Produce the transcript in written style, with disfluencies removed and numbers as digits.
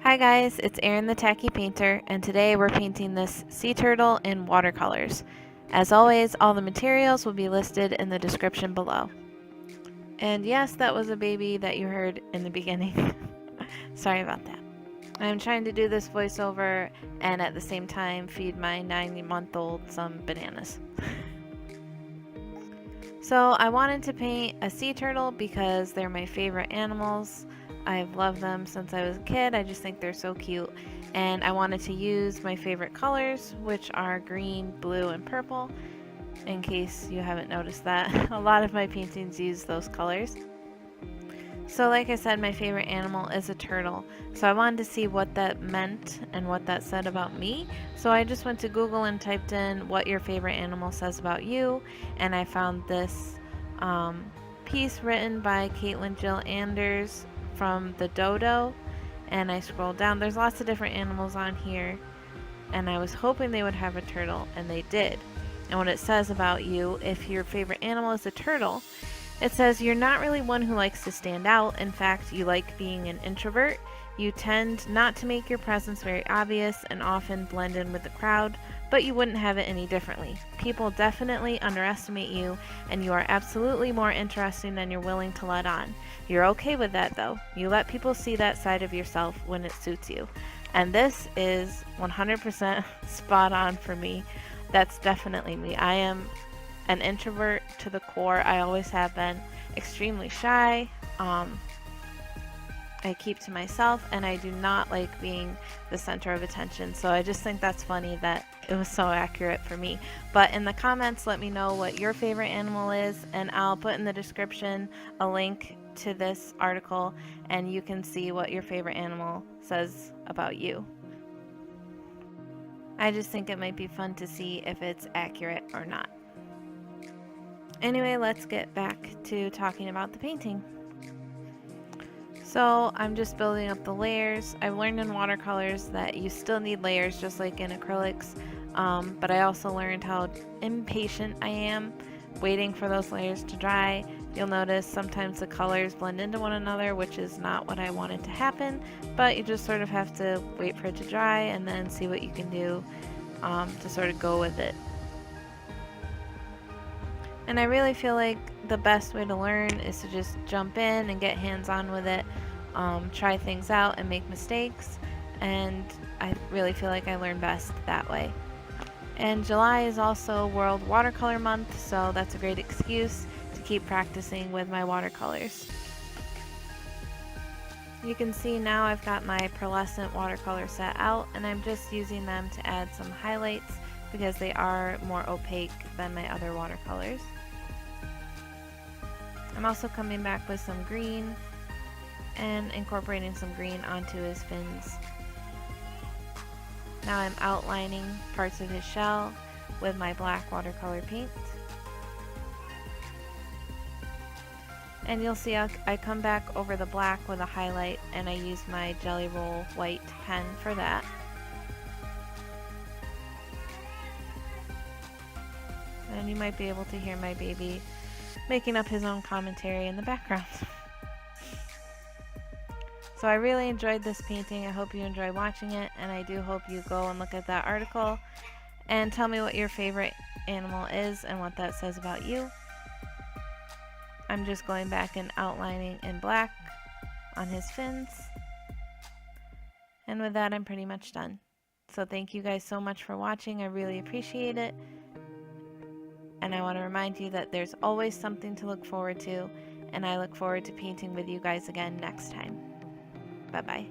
Hi guys, it's Erin the Tacky Painter, and today we're painting this sea turtle in watercolors. As always, all the materials will be listed in the description below. And yes, that was a baby that you heard in the beginning. Sorry about that. I'm trying to do this voiceover and at the same time feed my 9-month-old some bananas. So I wanted to paint a sea turtle because they're my favorite animals. I've loved them since I was a kid. I just think they're so cute. And I wanted to use my favorite colors, which are green, blue, and purple. In case you haven't noticed that, a lot of my paintings use those colors. So like I said, my favorite animal is a turtle. So I wanted to see what that meant and what that said about me. So I just went to Google and typed in what your favorite animal says about you. And I found this piece written by Caitlin Jill Anders from the Dodo. And I scrolled down. There's lots of different animals on here. And I was hoping they would have a turtle, and they did. And what it says about you, if your favorite animal is a turtle, it says you're not really one who likes to stand out. In fact, you like being an introvert. You tend not to make your presence very obvious and often blend in with the crowd, but you wouldn't have it any differently. People definitely underestimate you, and you are absolutely more interesting than you're willing to let on. You're okay with that though. You let people see that side of yourself when it suits you. And this is 100% spot on for me. That's definitely me. I am an introvert to the core. I always have been extremely shy. I keep to myself, and I do not like being the center of attention. So I just think that's funny that it was so accurate for me. But in the comments, let me know what your favorite animal is, and I'll put in the description a link to this article, and you can see what your favorite animal says about you. I just think it might be fun to see if it's accurate or not. Anyway, let's get back to talking about the painting. So I'm just building up the layers. I've learned in watercolors that you still need layers just like in acrylics, but I also learned how impatient I am waiting for those layers to dry. You'll notice sometimes the colors blend into one another, which is not what I wanted to happen, but you just sort of have to wait for it to dry and then see what you can do to sort of go with it. And I really feel like the best way to learn is to just jump in and get hands-on with it, try things out and make mistakes, and I really feel like I learn best that way. And July is also World Watercolor Month, so that's a great excuse to keep practicing with my watercolors. You can see now I've got my Pearlescent watercolor set out, and I'm just using them to add some highlights because they are more opaque than my other watercolors. I'm also coming back with some green and incorporating some green onto his fins. Now I'm outlining parts of his shell with my black watercolor paint. And you'll see I come back over the black with a highlight, and I use my Gellyroll white pen for that. And you might be able to hear my baby making up his own commentary in the background. So I really enjoyed this painting. I hope you enjoy watching it, and I do hope you go and look at that article and tell me what your favorite animal is and what that says about you. I'm just going back and outlining in black on his fins. And with that, I'm pretty much done. So thank you guys so much for watching. I really appreciate it. And I want to remind you that there's always something to look forward to, and I look forward to painting with you guys again next time. Bye-bye.